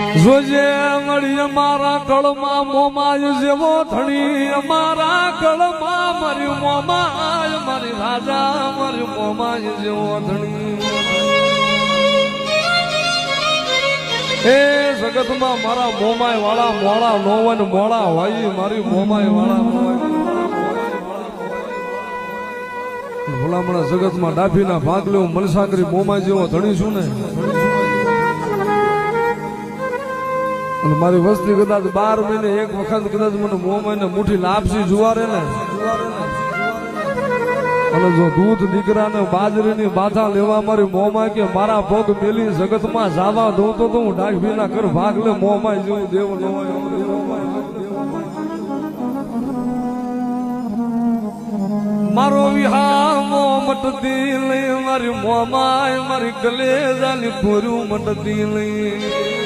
જોજે મળી અમારા કળમાં મોમાય જેવો ધણી અમારા કળમાં મારી મોમાય મારી રાજા મારી મોમાય જેવો ધણી એ જગતમાં મારા મોમાય વાળા મોળા નોવન મોળા હોય મારી મોમાય વાળા ભલામણા જગતમાં ડાભીના ભાગ લેવું મનસાગરી મોમાય જેવો ધણી છું ને અને મારી વસ્તી કદાચ 12 મહિને એક વખત કદાચ મને મોમાઈને મુઠ્ઠી લાપસી જુવારે ને અને જો દૂધ દીકરાને બાજરીની બાધા લેવા મારી મોમાય કે મારા પગ મેલી જગતમાં જાવા દઉં તો હું ડાભીના કર ભાગ લે મોમાય જેવું દેવ મારો વિહામો મટતી લઈ મારી મોમાય મારી કલેજાની પૂરું મટતી લઈ